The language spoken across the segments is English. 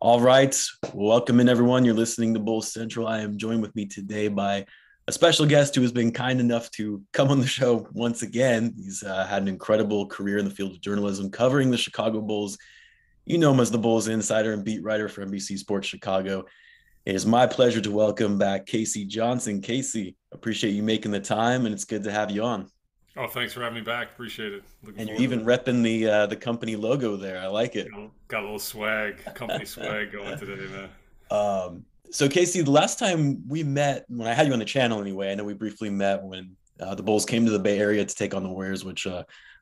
All right. Welcome in, everyone. You're listening to Bulls Central. I am joined with me today by a special guest who has been kind enough to come on the show once again. He's had an incredible career in the field of journalism covering the Chicago Bulls. You know him as the Bulls insider and beat writer for NBC Sports Chicago. It is my pleasure to welcome back Casey Johnson. Casey, appreciate you making the time, and it's good to have you on. Oh, thanks for having me back. Appreciate it. Looking And you're forward to even it. repping the company logo there. I like it. Got a little swag, company swag going today, man. So Casey, the last time we met, when I had you on the channel anyway, I know we briefly met when the Bulls came to the Bay Area to take on the Warriors, which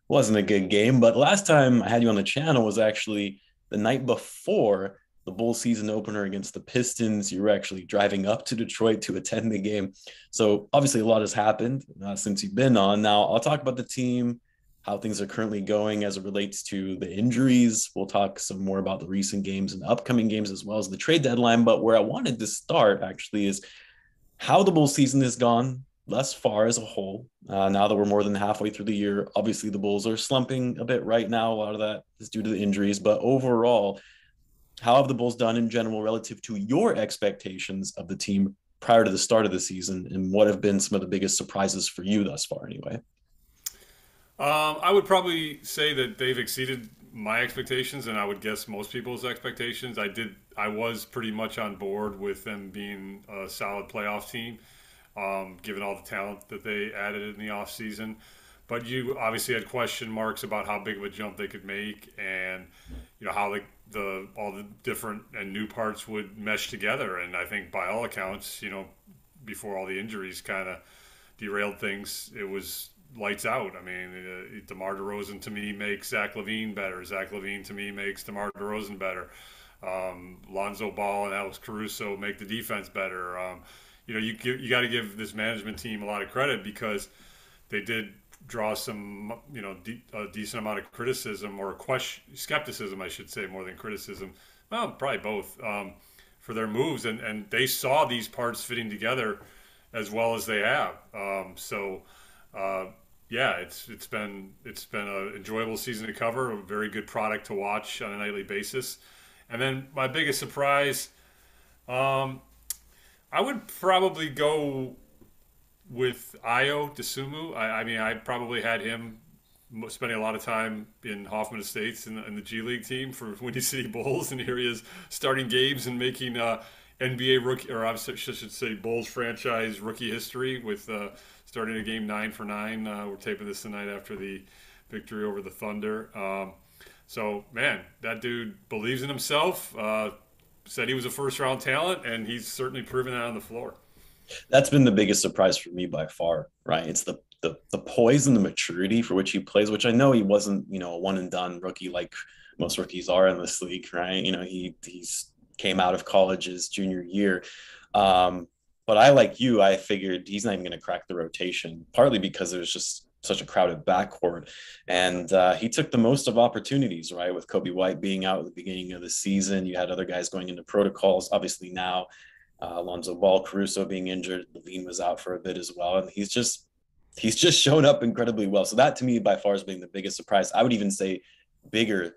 wasn't a good game. But last time I had you on the channel was actually the night before the Bulls season opener against the Pistons. You were actually driving up to Detroit to attend the game. So obviously a lot has happened since you've been on. Now I'll talk about the team, how things are currently going as it relates to the injuries. We'll talk some more about the recent games and upcoming games as well as the trade deadline. But where I wanted to start actually is how the Bulls season has gone thus far as a whole. Now that we're more than halfway through the year, obviously the Bulls are slumping a bit right now. A lot of that is due to the injuries. But overall, how have the Bulls done in general relative to your expectations of the team prior to the start of the season? And what have been some of the biggest surprises for you thus far, anyway? I would probably say that they've exceeded my expectations, and I would guess most people's expectations. I was pretty much on board with them being a solid playoff team, given all the talent that they added in the offseason. But you obviously had question marks about how big of a jump they could make, and how the all the different and new parts would mesh together. And I think by all accounts, before all the injuries kind of derailed things, it was lights out. I mean, DeMar DeRozan to me makes Zach Lavine better. Zach Lavine to me makes DeMar DeRozan better. Lonzo Ball and Alex Caruso make the defense better. You got to give this management team a lot of credit because they did draw some, a decent amount of criticism or skepticism, I should say, more than criticism. Well, probably both, for their moves, and they saw these parts fitting together as well as they have. Uh, yeah, it's been an enjoyable season to cover, a very good product to watch on a nightly basis. And then my biggest surprise, um, I would probably go with Dosunmu. I mean, I probably had him spending a lot of time in Hoffman Estates in the G League team for Windy City Bulls, and here he is starting games and making NBA rookie, or I should say Bulls franchise rookie history with starting a game 9 for 9. We're taping this tonight after the victory over the Thunder. So, man, that dude believes in himself. Said he was a first round talent, and he's certainly proven that on the floor. That's been the biggest surprise for me by far, right? It's the poise and the maturity for which he plays, which I know he wasn't, a one and done rookie like most rookies are in this league, right? He's came out of college his junior year. But I, like you, I figured he's not even going to crack the rotation, partly because there's just such a crowded backcourt. And he took the most of opportunities, right? With Coby White being out at the beginning of the season, you had other guys going into protocols. Obviously now Lonzo Ball, Caruso being injured, Lavine was out for a bit as well, and he's just shown up incredibly well. So that to me by far has been the biggest surprise. I would even say bigger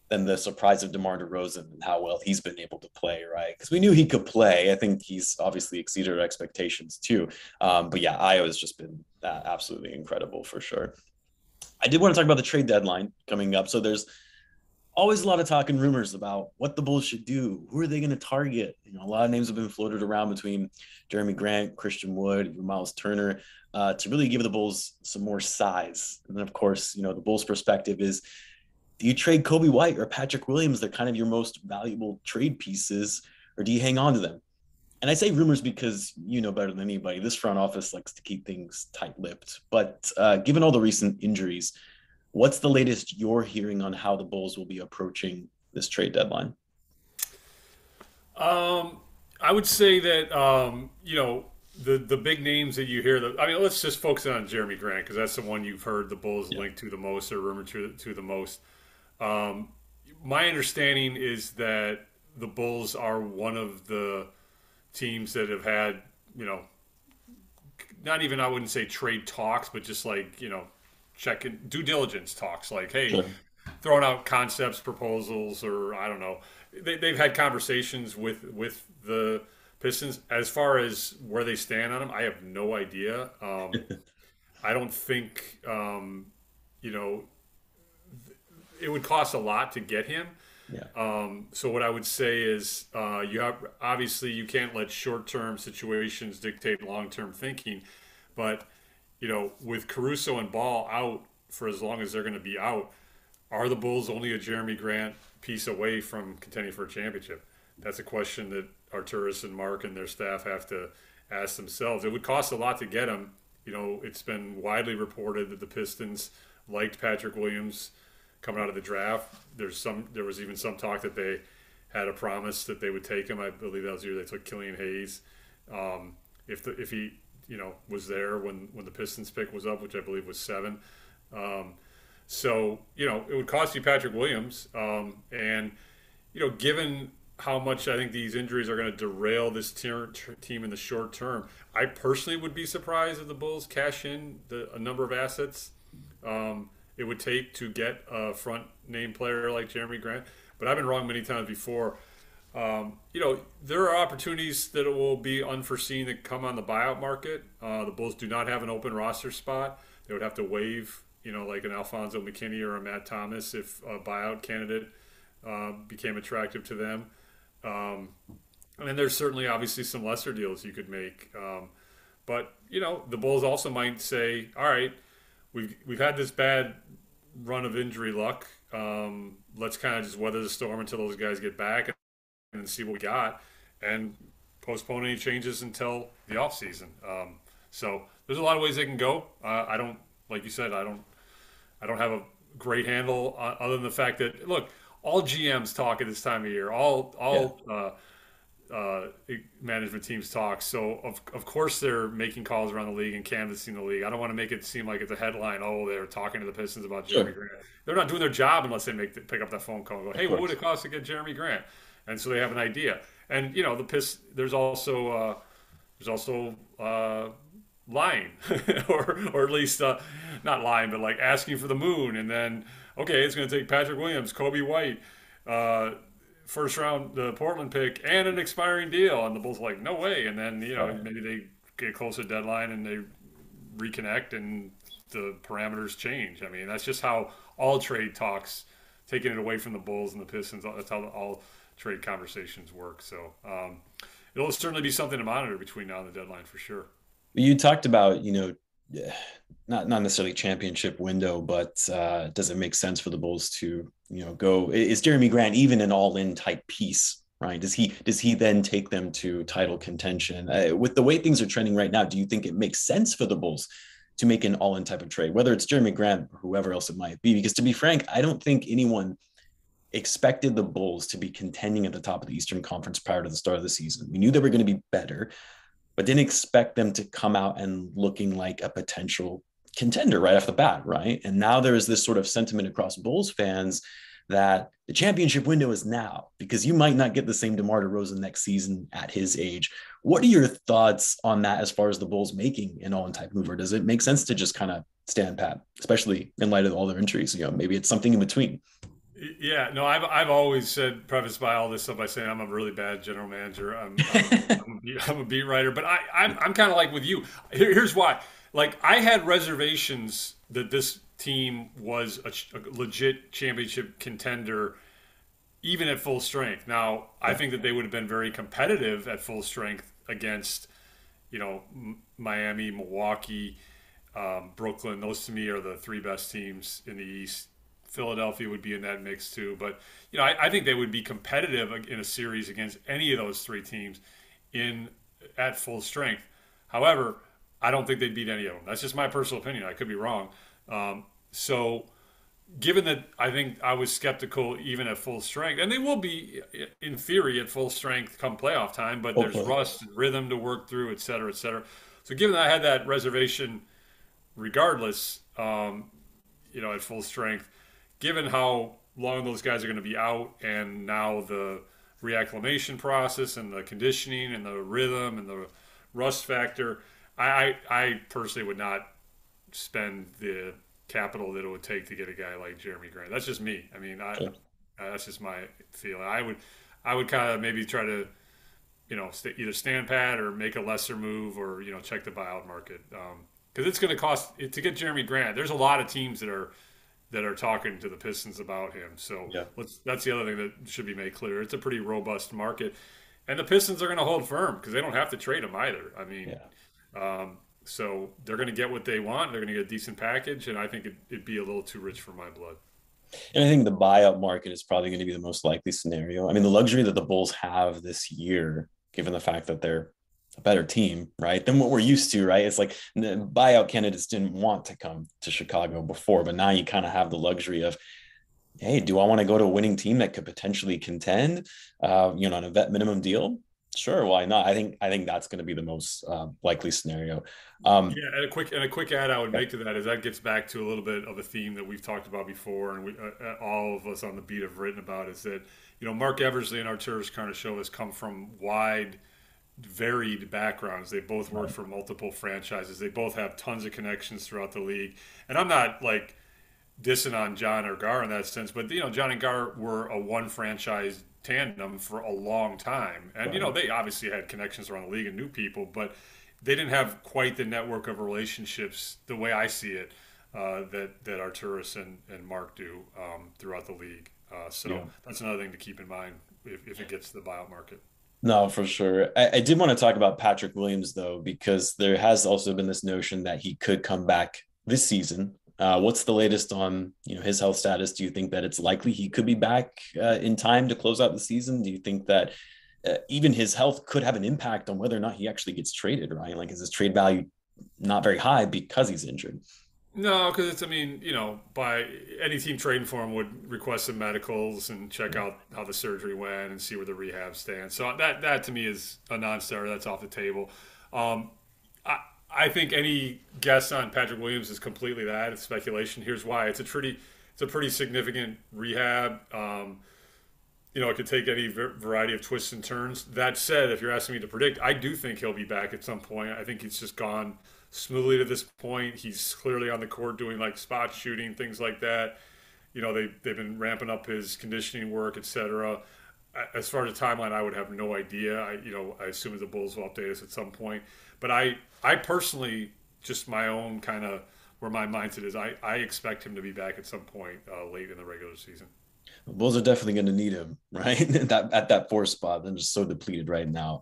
than the surprise of DeMar DeRozan and how well he's been able to play, right? Because we knew he could play. I think he's obviously exceeded our expectations too. But yeah, Io has just been absolutely incredible for sure. I did want to talk about the trade deadline coming up. So there's always a lot of talk and rumors about what the Bulls should do. Who are they going to target? A lot of names have been floated around between Jeremy Grant, Christian Wood, Miles Turner, to really give the Bulls some more size. And then, of course, the Bulls' perspective is, do you trade Coby White or Patrick Williams? They're kind of your most valuable trade pieces, or do you hang on to them? And I say rumors because you know better than anybody. This front office likes to keep things tight-lipped. But given all the recent injuries, what's the latest you're hearing on how the Bulls will be approaching this trade deadline? I would say that the big names that you hear. I mean, let's just focus on Jeremy Grant because that's the one you've heard the Bulls Yeah. linked to the most or rumored to the most. Um, my understanding is that the Bulls are one of the teams that have had, not even, I wouldn't say trade talks, but just like, checking due diligence talks. Like, hey, Sure. throwing out concepts, proposals, or I don't know. They've had conversations with the Pistons. As far as where they stand on them, I have no idea. I don't think you know it would cost a lot to get him. Yeah. So what I would say is, you have obviously you can't let short-term situations dictate long-term thinking, but with Caruso and Ball out for as long as they're going to be out, are the Bulls only a Jeremy Grant piece away from contending for a championship? That's a question that Arturis and Mark and their staff have to ask themselves. It would cost a lot to get him. It's been widely reported that the Pistons liked Patrick Williams coming out of the draft. There was even some talk that they had a promise that they would take him. I believe that was the year they took Killian Hayes. If he was there when the Pistons pick was up, which I believe was 7. So it would cost you Patrick Williams, and given how much I think these injuries are going to derail this team in the short term, I personally would be surprised if the Bulls cash in a number of assets it would take to get a front name player like Jeremy Grant. But I've been wrong many times before. There are opportunities that will be unforeseen that come on the buyout market. The Bulls do not have an open roster spot. They would have to waive, like an Alfonso McKinney or a Matt Thomas if a buyout candidate became attractive to them. And then there's certainly obviously some lesser deals you could make. But the Bulls also might say, all right, we've had this bad run of injury luck. Let's kind of just weather the storm until those guys get back and see what we got, and postpone any changes until the off season. So there's a lot of ways they can go. I don't, like you said, I don't have a great handle other than the fact that, look, all GMs talk at this time of year. Management teams talk. So of course they're making calls around the league and canvassing the league. I don't want to make it seem like it's a headline. Oh, they're talking to the Pistons about Jeremy Grant. They're not doing their job unless they pick up that phone call and go, hey, what would it cost to get Jeremy Grant? And so they have an idea. And there's also lying, or at least not lying, but like asking for the moon, and then okay, it's going to take Patrick Williams, Coby White, first round the Portland pick, and an expiring deal, and the Bulls are like, no way. And then maybe they get close to deadline and they reconnect and the parameters change. I mean, that's just how all trade talks, taking it away from the Bulls and the Pistons, that's how all trade conversations work. So it'll certainly be something to monitor between now and the deadline for sure. You talked about, not necessarily championship window, but does it make sense for the Bulls to, go? Is Jeremy Grant even an all-in type piece, right? Does he then take them to title contention? With the way things are trending right now, do you think it makes sense for the Bulls to make an all-in type of trade, whether it's Jeremy Grant or whoever else it might be? Because to be frank, I don't think anyone expected the Bulls to be contending at the top of the Eastern Conference prior to the start of the season. We knew they were going to be better, but didn't expect them to come out and looking like a potential contender right off the bat, right? And now there is this sort of sentiment across Bulls fans that the championship window is now, because you might not get the same DeMar DeRozan next season at his age. What are your thoughts on that as far as the Bulls making an all-in type move, or does it make sense to just kind of stand pat, especially in light of all their injuries? Maybe it's something in between. Yeah, no, I've always said, prefaced by all this stuff by saying I'm a really bad general manager. I'm a beat writer, but I'm kind of like with you. Here's why. Like, I had reservations that this team was a legit championship contender, even at full strength. Now, I think that they would have been very competitive at full strength against, Miami, Milwaukee, Brooklyn. Those to me are the 3 best teams in the East. Philadelphia would be in that mix too, but I think they would be competitive in a series against any of those 3 teams at full strength. However, I don't think they'd beat any of them. That's just my personal opinion. I could be wrong. So, given that, I think I was skeptical even at full strength, and they will be in theory at full strength come playoff time, but there's rust and rhythm to work through, et cetera, et cetera. So, given that I had that reservation, regardless, at full strength. Given how long those guys are going to be out, and now the reacclimation process and the conditioning and the rhythm and the rust factor, I personally would not spend the capital that it would take to get a guy like Jeremy Grant. That's just me. I mean, Sure. that's just my feeling. I would kind of maybe try to either stand pat or make a lesser move or check the buyout market because it's going to cost to get Jeremy Grant. There's a lot of teams that are talking to the Pistons about him. So Yeah. that's the other thing that should be made clear. It's a pretty robust market, and the Pistons are going to hold firm because they don't have to trade him either. I mean, Yeah. so they're going to get what they want. They're going to get a decent package, and I think it'd be a little too rich for my blood. And I think the buyout market is probably going to be the most likely scenario. I mean, the luxury that the Bulls have this year, given the fact that they're a better team, right, than what we're used to, right? It's like the buyout candidates didn't want to come to Chicago before, but now you kind of have the luxury of, hey, do I want to go to a winning team that could potentially contend, on a vet minimum deal? Sure, why not? I think that's going to be the most likely scenario. Um, Yeah, and a quick add I would make to that is that gets back to a little bit of a theme that we've talked about before, and all of us on the beat have written about is that Mark Eversley and Arturas Carsuo has come from wide, varied backgrounds. They both work for multiple franchises. They both have tons of connections throughout the league, and I'm not like dissing on John or Gar in that sense, but John and Gar were a one franchise tandem for a long time, and right. they obviously had connections around the league and knew people, but they didn't have quite the network of relationships the way I see it that Arturas and Mark do throughout the league. So Yeah. that's another thing to keep in mind if it gets to the buyout market. No, for sure. I did want to talk about Patrick Williams, though, because there has also been this notion that he could come back this season. What's the latest on his health status? Do you think that it's likely he could be back in time to close out the season? Do you think that even his health could have an impact on whether or not he actually gets traded, right? Like, is his trade value not very high because he's injured? No, because I mean, by any team trading for him would request some medicals and check out how the surgery went and see where the rehab stands. So that to me is a non-starter. That's off the table. Um, I think any guess on Patrick Williams is completely that. It's speculation. Here's why. It's a pretty significant rehab. It could take any variety of twists and turns. That said, if you're asking me to predict, I do think he'll be back at some point. I think he's just gone smoothly to this point. He's clearly on the court doing like spot shooting, things like that. They've been ramping up his conditioning work, etc. As far as the timeline, I would have no idea. I assume the Bulls will update us at some point. But I personally, just my own kind of where my mindset is, I expect him to be back at some point late in the regular season. The Bulls are definitely going to need him, right? At that four spot. They're just so depleted right now.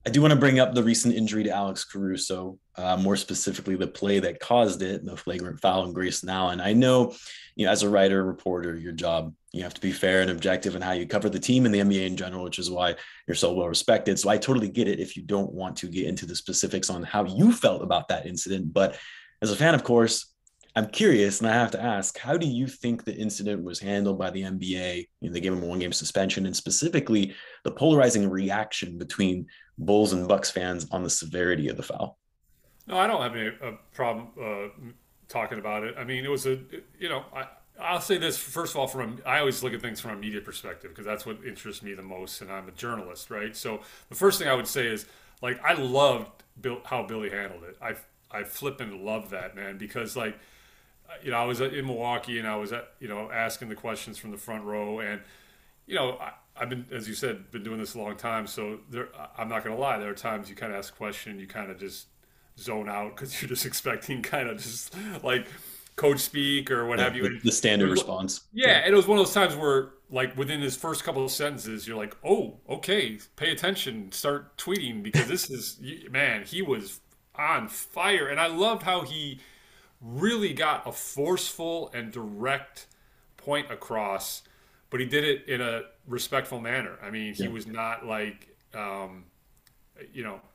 I do want to bring up the recent injury to Alex Caruso, more specifically the play that caused it, the flagrant foul on Grayson Allen. I know, as a writer, reporter, your job, you have to be fair and objective in how you cover the team and the NBA in general, which is why you're so well respected. So I totally get it if you don't want to get into the specifics on how you felt about that incident. But as a fan, of course, I'm curious, and I have to ask, how do you think the incident was handled by the NBA? They gave him a one-game suspension, and specifically the polarizing reaction between Bulls and Bucks fans on the severity of the foul. No, I don't have any problem talking about it. I mean, it was I'll say this first of all. I always look at things from a media perspective because that's what interests me the most, and I'm a journalist, right? So the first thing I would say is like I loved how Billy handled it. I flippin' love that, man, because like I was in Milwaukee and I was asking the questions from the front row, and I've been, as you said, been doing this a long time. So I'm not gonna lie, there are times you kind of ask a question, you kind of just zone out because you're just expecting kind of just like coach speak or what Yeah, have you. the standard response. Yeah, and it was one of those times where like within his first couple of sentences, you're like, oh, okay, pay attention, start tweeting because this is man, he was on fire, and I loved how he really got a forceful and direct point across, but he did it in a respectful manner. I mean, he Yeah. was not like,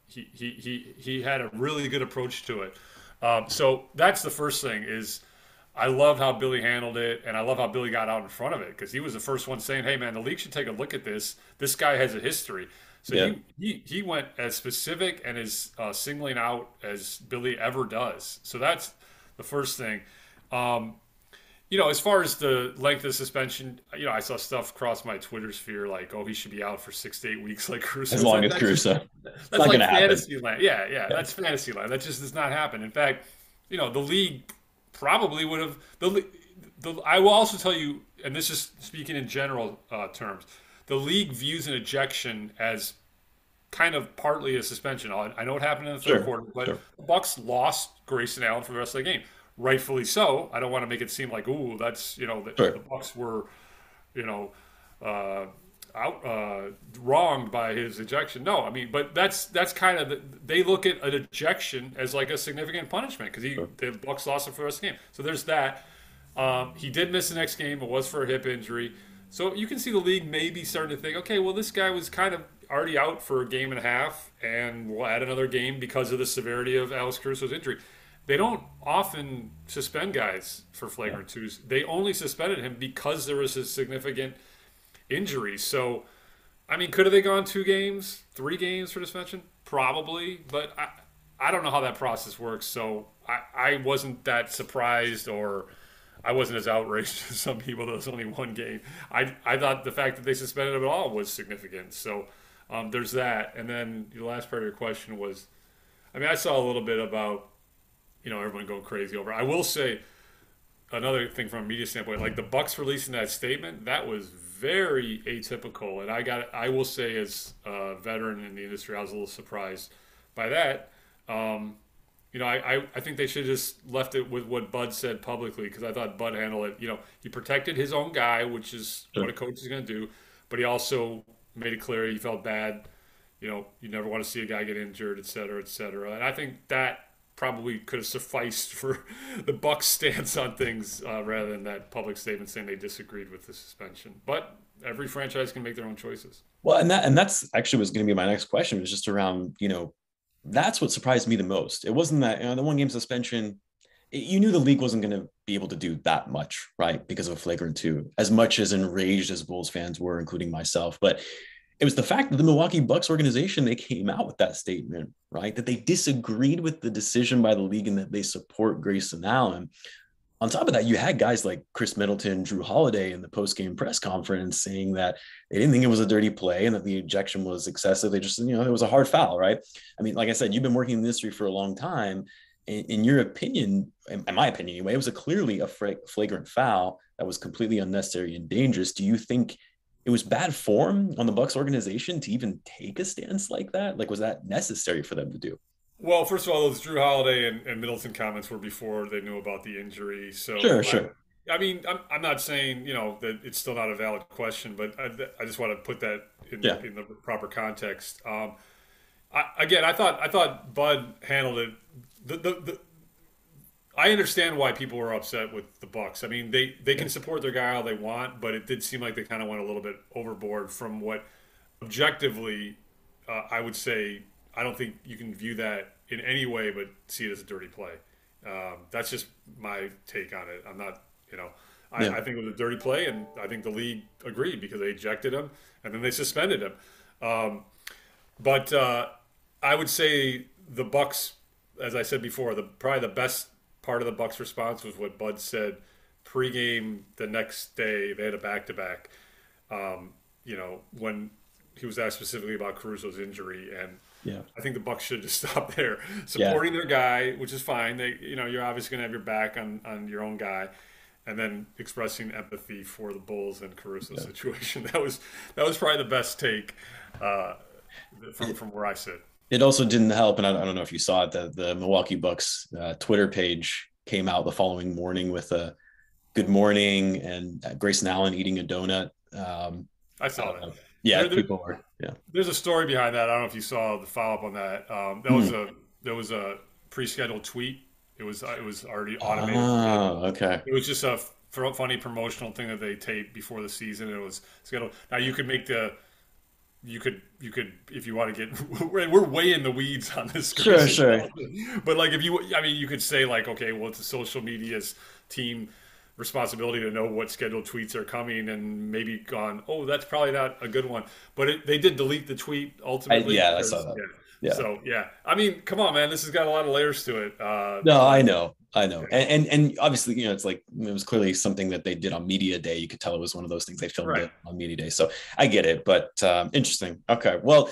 he had a really good approach to it. So that's the first thing is I love how Billy handled it, and I love how Billy got out in front of it because he was the first one saying, "Hey, man, the league should take a look at this. This guy has a history." So Yeah. he went as specific and as singling out as Billy ever does. So that's the first thing. As far as the length of suspension, I saw stuff cross my Twitter sphere like, "Oh, he should be out for 6 to 8 weeks," like Caruso. As long as Caruso. It's That's not like going to happen. fantasy land. Yeah, that's fantasy land. That just does not happen. In fact, the league probably would have I will also tell you, and this is speaking in general terms, the league views an ejection as kind of partly a suspension. I know what happened in the third Sure, quarter, but sure, the Bucks lost Grayson Allen for the rest of the game, rightfully so. I don't want to make it seem like, ooh, that's the sure. Bucks were you know uh, out wronged by his ejection. No, I mean, but that's kind of they look at an ejection as like a significant punishment because Sure. the Bucks lost him for the rest of the game. So there's that. He did miss the next game. It was for a hip injury. So you can see the league maybe starting to think, okay, well, this guy was kind of already out for a game and a half, and we'll add another game because of the severity of Alex Caruso's injury. They don't often suspend guys for Yeah. flagrant twos. They only suspended him because there was a significant injury. So, I mean, could have they gone 2 games, 3 games for suspension? Probably, but I don't know how that process works. So I wasn't that surprised or I wasn't as outraged as some people that it was only 1 game. I thought the fact that they suspended him at all was significant. So there's that. And then the last part of your question was, I mean, I saw a little bit about, everyone going crazy over. I will say another thing from a media standpoint, like the Bucks releasing that statement, that was very atypical. And I will say, as a veteran in the industry, I was a little surprised by that. Um, I think they should have just left it with what Bud said publicly because I thought Bud handled it. He protected his own guy, which is what Sure. a coach is going to do, but he also made it clear he felt bad. You never want to see a guy get injured, et cetera, et cetera. And I think that probably could have sufficed for the Bucks' stance on things rather than that public statement saying they disagreed with the suspension. But every franchise can make their own choices. Well, and that's actually was going to be my next question, was just around, that's what surprised me the most. It wasn't that, the 1 game suspension, you knew the league wasn't going to be able to do that much, right? Because of a flagrant two, as much as enraged as Bulls fans were, including myself. But it was the fact that the Milwaukee Bucks organization, they came out with that statement, right? That they disagreed with the decision by the league and that they support Grayson Allen. On top of that, you had guys like Chris Middleton, Drew Holiday in the post-game press conference saying that they didn't think it was a dirty play and that the ejection was excessive. They just, it was a hard foul, right? I mean, like I said, you've been working in the industry for a long time. In your opinion, in my opinion anyway, it was clearly a flagrant foul that was completely unnecessary and dangerous. Do you think it was bad form on the Bucks organization to even take a stance like that? Like, was that necessary for them to do? Well, first of all, those Drew Holiday and Middleton comments were before they knew about the injury. Sure, So, sure. I mean, I'm not saying that it's still not a valid question, but I just want to put that Yeah. in the proper context. Again, I thought Bud handled it. I understand why people were upset with the Bucks. I mean, they Yeah. can support their guy all they want, but it did seem like they kind of went a little bit overboard from what objectively I would say. I don't think you can view that in any way but see it as a dirty play. That's just my take on it. I'm not, Yeah. I think it was a dirty play, and I think the league agreed because they ejected him and then they suspended him. But I would say the Bucks, as I said before, probably the best part of the Bucks response was what Bud said pregame the next day. They had a back to back. When he was asked specifically about Caruso's injury, and Yeah. I think the Bucks should just stop there, Yeah. supporting their guy, which is fine. You're obviously going to have your back on your own guy, and then expressing empathy for the Bulls and Caruso's Yeah. situation. That was probably the best take uh, from where I sit. It also didn't help, and I don't know if you saw it, that the Milwaukee Bucks Twitter page came out the following morning with a good morning and Grayson Allen eating a donut. I I saw don't that. know. Yeah, There, there, people were. Yeah. there's a story behind that. I don't know if you saw the follow up on that. Hmm. There was a pre-scheduled tweet. It was already automated. Oh, okay. It was just a funny promotional thing that they taped before the season. It was scheduled. Now you could make the you could if you want to get we're way in the weeds on this, Sure, Grayson sure. Allen. But like if you I mean you could say like okay well it's a social media's team responsibility to know what scheduled tweets are coming and maybe gone oh that's probably not a good one but they did delete the tweet ultimately Yeah, I saw because that. yeah Yeah. So yeah, I mean, come on, man, this has got a lot of layers to it. No, But I know, you know, and obviously, it's like it was clearly something that they did on media day. You could tell it was one of those things they filmed right. it on media day. So I get it, but interesting. Okay, well,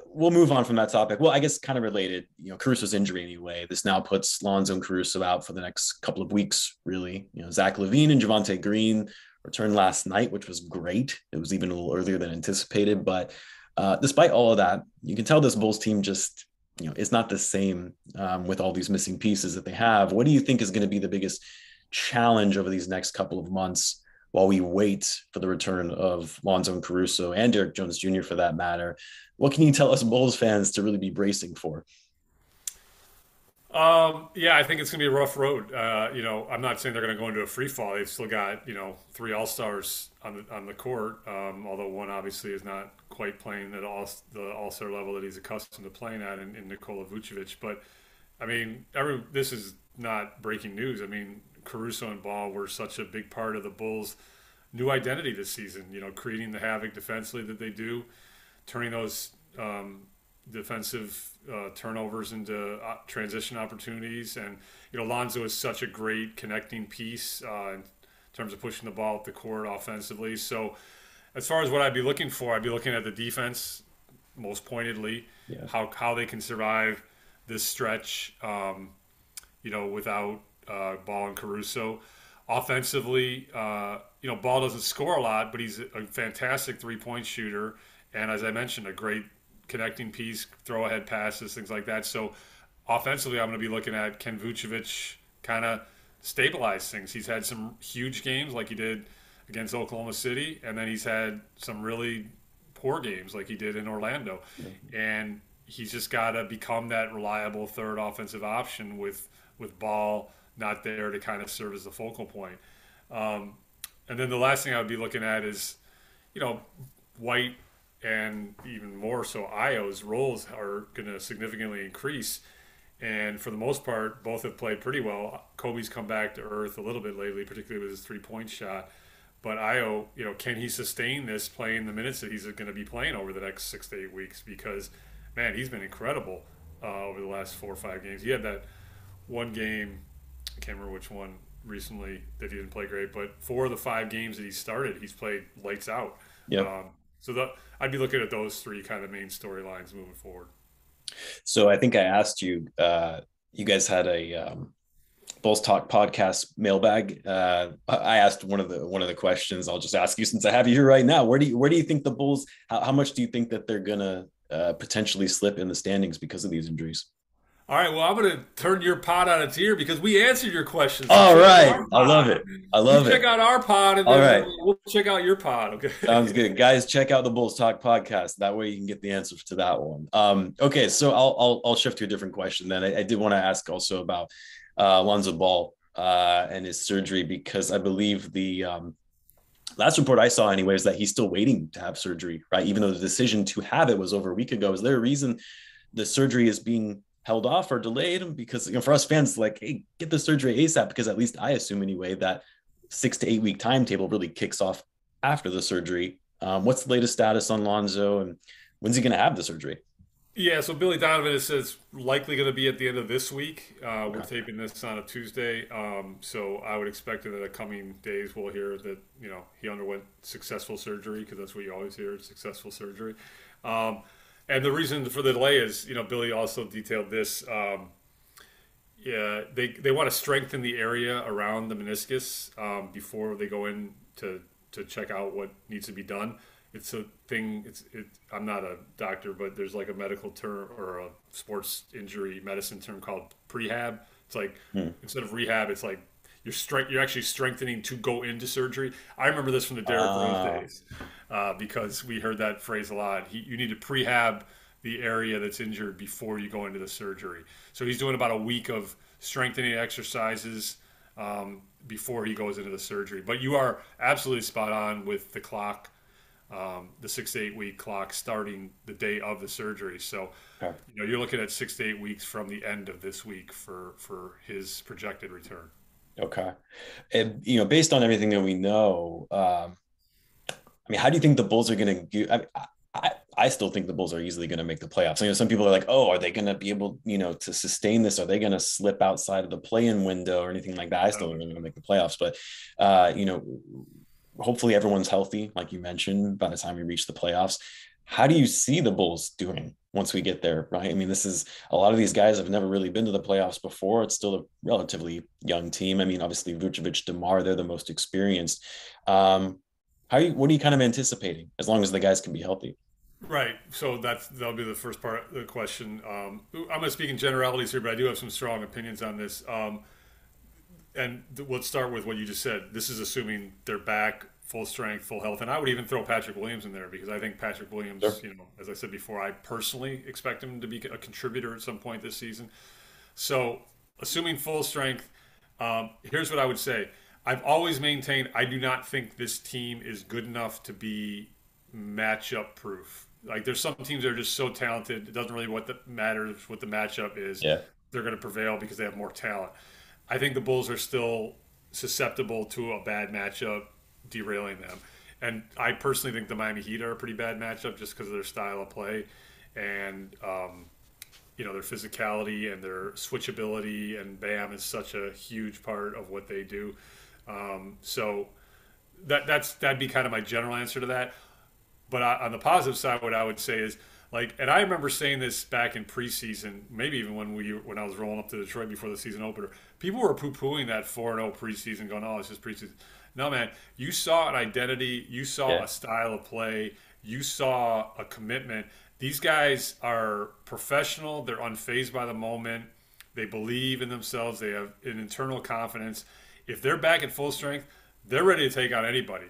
we'll move on from that topic. Well, I guess kind of related. Caruso's injury anyway. This now puts Lonzo and Caruso out for the next couple of weeks. Really, Zach Lavine and Javonte Green returned last night, which was great. It was even a little earlier than anticipated, but despite all of that, you can tell this Bulls team just it's not the same with all these missing pieces that they have. What do you think is going to be the biggest challenge over these next couple of months while we wait for the return of Lonzo and Caruso and Derek Jones Jr. for that matter? What can you tell us Bulls fans to really be bracing for? Yeah, I think it's going to be a rough road. I'm not saying they're going to go into a free fall. They've still got, three All Stars on the court. Although one obviously is not quite playing at the All Star level that he's accustomed to playing at in Nikola Vucevic. But I mean, this is not breaking news. I mean, Caruso and Ball were such a big part of the Bulls' new identity this season. Creating the havoc defensively that they do, turning those defensive turnovers into transition opportunities. And, Lonzo is such a great connecting piece in terms of pushing the ball up the court offensively. So, as far as what I'd be looking for, I'd be looking at the defense most pointedly, Yeah. how they can survive this stretch, without Ball and Caruso. Offensively, Ball doesn't score a lot, but he's a fantastic 3-point shooter. And as I mentioned, a great connecting piece, throw ahead passes, things like that. So offensively, I'm going to be looking at, can Vucevic kind of stabilize things? He's had some huge games like he did against Oklahoma City, and then he's had some really poor games like he did in Orlando. And he's just got to become that reliable third offensive option with Ball not there to kind of serve as the focal point. And then the last thing I would be looking at is, White and even more so Io's roles are going to significantly increase. And for the most part, both have played pretty well. Coby's come back to earth a little bit lately, particularly with his 3-point shot. But Io, can he sustain this playing the minutes that he's going to be playing over the next 6 to 8 weeks? Because, man, he's been incredible over the last 4 or 5 games. He had that one game, I can't remember which one recently, that he didn't play great, but 4 of the 5 games that he started, he's played lights out. Yep. I'd be looking at those 3 kind of main storylines moving forward. So I think I asked you, you guys had a Bulls Talk podcast mailbag. I asked one of the questions. I'll just ask you since I have you here right now. Where do you think the Bulls? How much do you think that they're gonna potentially slip in the standings because of these injuries? All right, well, I'm going to turn your pod on its ear because we answered your questions. All right, I love it. I love you it. check out our pod, and All then right, we'll check out your pod. Okay. sounds good, guys. Check out the Bulls Talk podcast. That way you can get the answers to that one. Okay, so I'll shift to a different question. Then I did want to ask also about Lonzo Ball and his surgery because I believe the last report I saw anyway is that he's still waiting to have surgery, right? Even though the decision to have it was over a week ago. Is there a reason the surgery is being held off or delayed? Because for us fans, like, hey, get the surgery ASAP, because at least I assume anyway that 6 to 8 week timetable really kicks off after the surgery. What's the latest status on Lonzo, and when's he going to have the surgery? Yeah, so Billy Donovan says likely going to be at the end of this week. Okay. We're taping this on a Tuesday, so I would expect in the coming days we'll hear that he underwent successful surgery, because that's what you always hear, successful surgery. And the reason for the delay is, Billy also detailed this. Yeah, they want to strengthen the area around the meniscus before they go in to check out what needs to be done. It's a thing. I'm not a doctor, but there's like a medical term or a sports injury medicine term called prehab. It's like instead of rehab, it's like you're actually strengthening to go into surgery. I remember this from the Derrick Rose days because we heard that phrase a lot. You need to prehab the area that's injured before you go into the surgery. So he's doing about a week of strengthening exercises before he goes into the surgery. But you are absolutely spot on with the clock, the 6 to 8 week clock starting the day of the surgery. So Okay. you're looking at 6 to 8 weeks from the end of this week for his projected return. Okay. And, based on everything that we know, I mean, how do you think the Bulls are going to do? I still think the Bulls are easily going to make the playoffs. Some people are like, oh, are they going to be able, to sustain this? Are they going to slip outside of the play-in window or anything like that? I still think they're going to make the playoffs, but hopefully everyone's healthy, like you mentioned, by the time we reach the playoffs. How do you see the Bulls doing once we get there, right? I mean, this is a lot of these guys have never really been to the playoffs before. It's still a relatively young team. I mean, obviously Vucevic, DeMar, they're the most experienced. What are you kind of anticipating as long as the guys can be healthy? Right. So that'll be the first part of the question. I'm going to speak in generalities here, but I do have some strong opinions on this. Let's start with what you just said. This is assuming they're back, full strength, full health, and I would even throw Patrick Williams in there because I think Patrick Williams, Sure. as I said before, I personally expect him to be a contributor at some point this season. So, assuming full strength, here's what I would say. I've always maintained I do not think this team is good enough to be matchup proof. Like there's some teams that are just so talented, it doesn't really matters what the matchup is. Yeah. They're going to prevail because they have more talent. I think the Bulls are still susceptible to a bad matchup derailing them. And I personally think the Miami Heat are a pretty bad matchup just because of their style of play and their physicality and their switchability. And Bam is such a huge part of what they do. So that'd be kind of my general answer to that. But on the positive side, what I would say is like, and I remember saying this back in preseason, maybe even when I was rolling up to Detroit before the season opener, people were poo-pooing that 4-0 preseason, going, "Oh, it's just preseason." No, man, you saw an identity, you saw Yeah. a style of play, you saw a commitment. These guys are professional. They're unfazed by the moment. They believe in themselves. They have an internal confidence. If they're back at full strength, they're ready to take on anybody.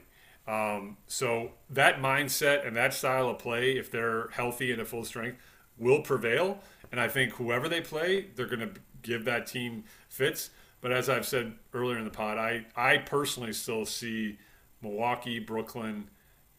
So that mindset and that style of play, if they're healthy and at full strength, will prevail. And I think whoever they play, they're going to give that team fits. But as I've said earlier in the pod, I personally still see Milwaukee, Brooklyn,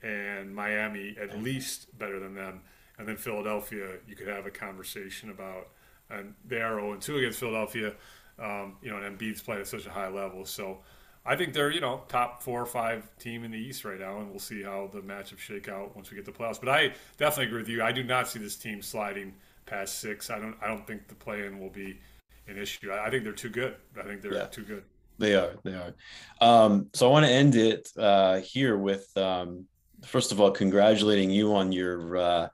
and Miami at least better than them. And then Philadelphia, you could have a conversation about. And they are 0-2 against Philadelphia, and Embiid's playing at such a high level. So I think they're, top 4 or 5 team in the East right now, and we'll see how the matchups shake out once we get to the playoffs. But I definitely agree with you. I do not see this team sliding past 6. I don't think the play-in will be an issue. I think they're too good. I think they're Yeah. too good. They are. They are. So I want to end it here with first of all, congratulating you on your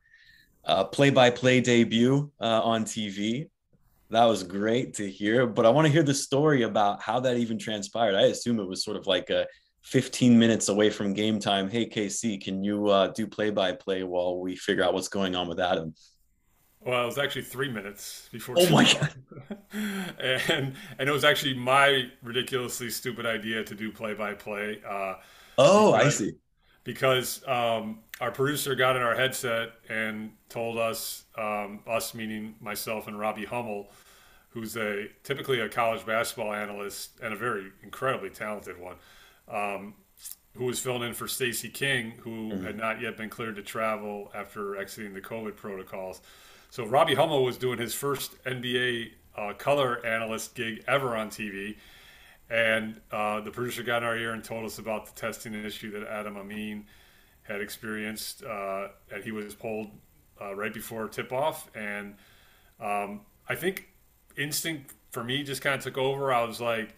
play-by-play debut on TV. That was great to hear. But I want to hear the story about how that even transpired. I assume it was sort of like a 15 minutes away from game time. Hey, KC, can you do play-by-play while we figure out what's going on with Adam? Well, it was actually 3 minutes before Oh my tip-off, God. and it was actually my ridiculously stupid idea to do play-by-play Oh, I because see. our producer got in our headset and told us, us meaning myself and Robbie Hummel, who's typically a college basketball analyst and a very incredibly talented one, who was filling in for Stacey King, who had Mhm. not yet been cleared to travel after exiting the COVID protocols. So Robbie Hummel was doing his first NBA color analyst gig ever on TV, and the producer got in our ear and told us about the testing issue that Adam Amin had experienced, and he was pulled right before tip off. And I think instinct for me just kind of took over. I was like,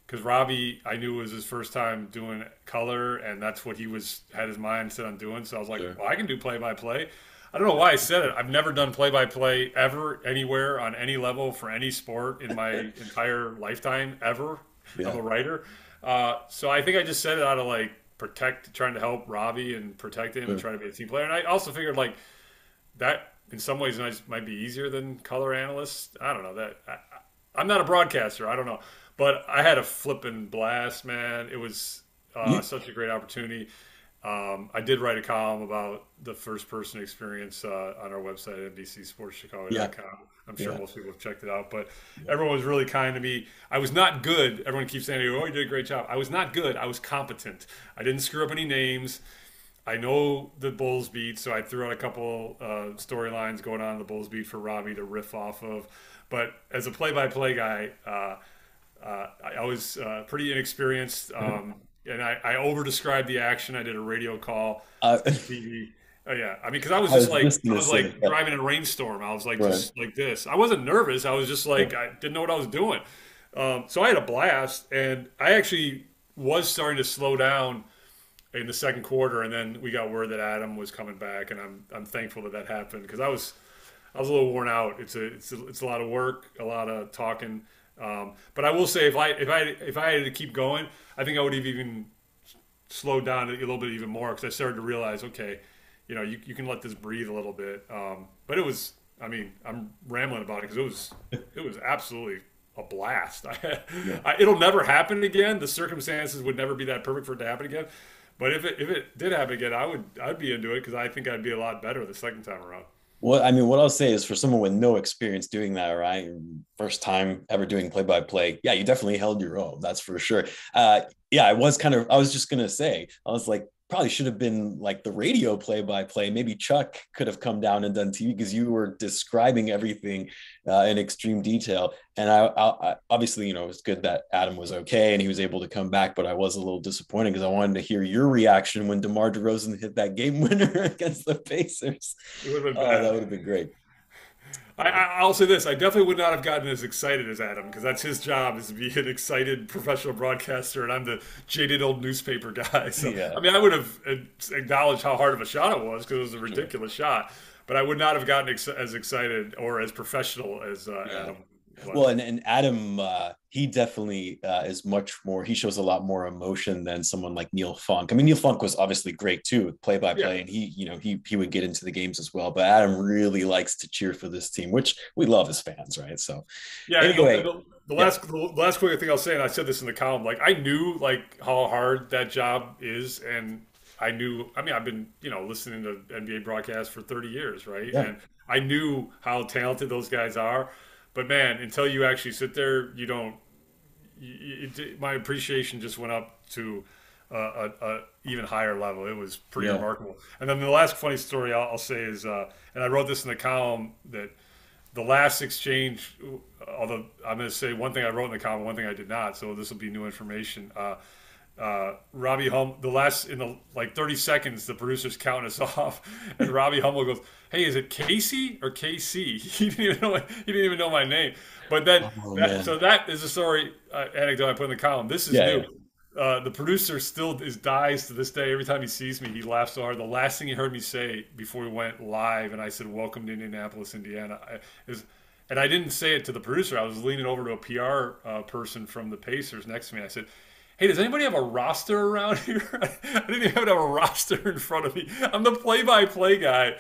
because Robbie, I knew it was his first time doing color, and that's what he had his mind set on doing. So I was like, Sure. well, I can do play by play. I don't know why I said it. I've never done play by play ever, anywhere, on any level for any sport in my entire lifetime ever. I'm Yeah. a writer. So I think I just said it out of like trying to help Robbie and protect him and Sure. try to be a team player. And I also figured like that in some ways might be easier than color analysts. I don't know that. I'm not a broadcaster. I don't know, but I had a flipping blast, man. It was You, such a great opportunity. I did write a column about the first person experience on our website, yeah. NBCSportsChicago.com. I'm sure Yeah. most people have checked it out, but everyone was really kind to me. I was not good. Everyone keeps saying, "Oh, you did a great job." I was not good. I was competent. I didn't screw up any names. I know the Bulls beat, so I threw out a couple storylines going on in the Bulls beat for Robbie to riff off of. But as a play-by-play guy, I was pretty inexperienced, and I over-described the action. I did a radio call Uh, to the TV, Oh yeah, I mean, because I was I just was like, just gonna say that. driving in a rainstorm. I was like, Right. just like this. I wasn't nervous. I was just like, I didn't know what I was doing. So I had a blast, and I actually was starting to slow down in the second quarter, and then we got word that Adam was coming back, and I'm thankful that that happened because I was a little worn out. It's a lot of work, a lot of talking. But I will say, if I had to keep going, I think I would have even slowed down a little bit even more because I started to realize, okay, you can let this breathe a little bit. But it was, I mean, I'm rambling about it because it was absolutely a blast. Yeah. It'll never happen again. The circumstances would never be that perfect for it to happen again. But if it did happen again, I'd be into it because I think I'd be a lot better the second time around. Well, I mean, what I'll say is for someone with no experience doing that, right? First time ever doing play by play. Yeah, you definitely held your own. That's for sure. Yeah, I was just going to say, I was like, probably should have been like the radio play by play. Maybe Chuck could have come down and done TV because you were describing everything in extreme detail. And I obviously, it was good that Adam was okay and he was able to come back, but I was a little disappointed because I wanted to hear your reaction when DeMar DeRozan hit that game winner against the Pacers. It would have been Oh, that bad. would have been great. I'll say this: I definitely would not have gotten as excited as Adam because that's his job is to be an excited professional broadcaster, and I'm the jaded old newspaper guy. So Yeah, I mean, I would have acknowledged how hard of a shot it was because it was a sure. ridiculous shot, but I would not have gotten as excited or as professional as Yeah. Adam Well, was. and Adam, he definitely is much more. He shows a lot more emotion than someone like Neil Funk. I mean, Neil Funk was obviously great too, play by Yeah, play, and he would get into the games as well. But Adam really likes to cheer for this team, which we love as fans, right? So, yeah. anyway, yeah, The last quick thing I'll say, and I said this in the column, like I knew like how hard that job is, and I knew. I mean, I've been listening to NBA broadcasts for 30 years, right? yeah, And I knew how talented those guys are, but man, until you actually sit there, you don't. My appreciation just went up to a even higher level. It was pretty yeah. remarkable. And then the last funny story I'll say is, and I wrote this in the column that the last exchange, although I'm going to say one thing I wrote in the column, one thing I did not, so this will be new information. Robbie the last in the like 30 seconds, the producer's counting us off, and Robbie Hummel goes, "Hey, is it Casey or KC?" He didn't even know my name. But then Oh man, so that is a story anecdote I put in the column. This is yeah, new. yeah. The producer still dies to this day. Every time he sees me, he laughs so hard. The last thing he heard me say before we went live, and I said, "Welcome to Indianapolis, Indiana," is, and I didn't say it to the producer. I was leaning over to a PR person from the Pacers next to me. I said, "Hey, does anybody have a roster around here?" I didn't even have a roster in front of me. I'm the play-by-play guy,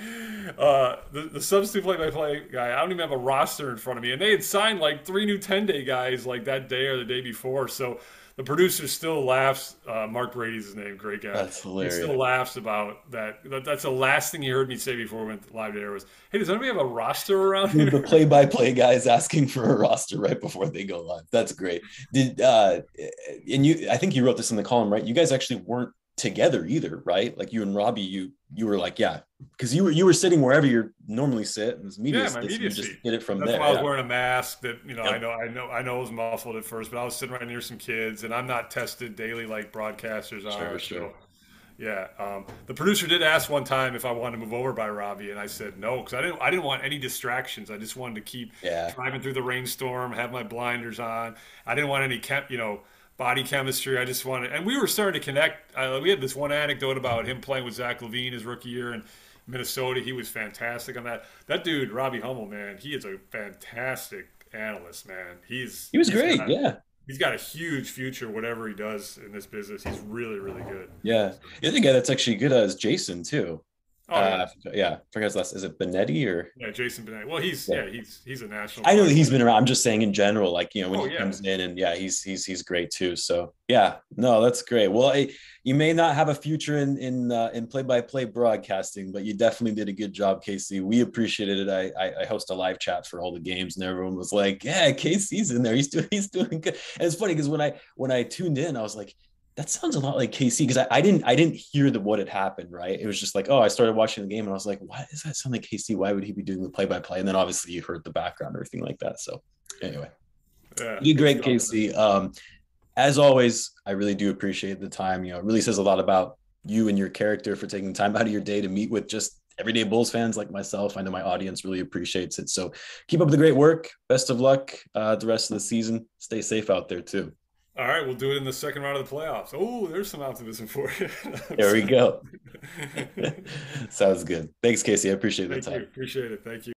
the substitute play-by-play guy. I don't even have a roster in front of me. And they had signed like three new 10-day guys like that day or the day before. So the producer still laughs. Mark Brady's his name, great guy. That's He hilarious. still laughs about that. That's the last thing he heard me say before we went live to air was, "Hey, does anybody have a roster around The here?" play-by-play guys asking for a roster right before they go live. That's great. Did and you? I think you wrote this in the column, right? You guys actually weren't together either, right? Like you and Robbie, you were like, yeah, because you were sitting wherever you normally sit, and this media Yeah, my sits, and media you just seat. did it from That's there. why I was Yeah. wearing a mask. That Yep. I know it was muffled at first, but I was sitting right near some kids, and I'm not tested daily like broadcasters Sure. are. Sure. So yeah, the producer did ask one time if I wanted to move over by Robbie, and I said no because I didn't want any distractions. I just wanted to keep Yeah. driving through the rainstorm, have my blinders on. I didn't want any body chemistry. I just wanted, and we were starting to connect. We had this one anecdote about him playing with Zach Lavine his rookie year in Minnesota. He was fantastic on that. That dude, Robbie Hummel, man, he is a fantastic analyst, man. He was great. Yeah. He's got a huge future, whatever he does in this business. He's really, really good. Yeah. The other guy that's actually good is Jason too. Oh yeah, Yeah, I forgot his last. Is it Benetti or? yeah. Jason Benet. Well, Yeah. he's a national I know that he's broadcaster. been around. I'm just saying in general, like when Oh he yeah, comes in, and yeah, he's great too. So yeah, no, that's great. Well, you may not have a future in play-by-play broadcasting, but you definitely did a good job, Casey. We appreciated it. I host a live chat for all the games, and everyone was like, "Yeah, Casey's in there. He's doing good." And it's funny because when I tuned in, I was like, that sounds a lot like KC because I didn't hear what had happened, right? It was just like, oh, I started watching the game and I was like, why does that sound like KC? Why would he be doing the play-by-play? And then obviously you heard the background and everything like that. So anyway, yeah. you did Good great, stuff. Casey. As always, I really do appreciate the time. It really says a lot about you and your character for taking time out of your day to meet with just everyday Bulls fans like myself. I know my audience really appreciates it. So keep up the great work. Best of luck the rest of the season. Stay safe out there too. All right, we'll do it in the second round of the playoffs. Oh, there's some optimism for you. There we go. Sounds good. Thanks, Casey. I appreciate the Thank you. time. Appreciate it. Thank you.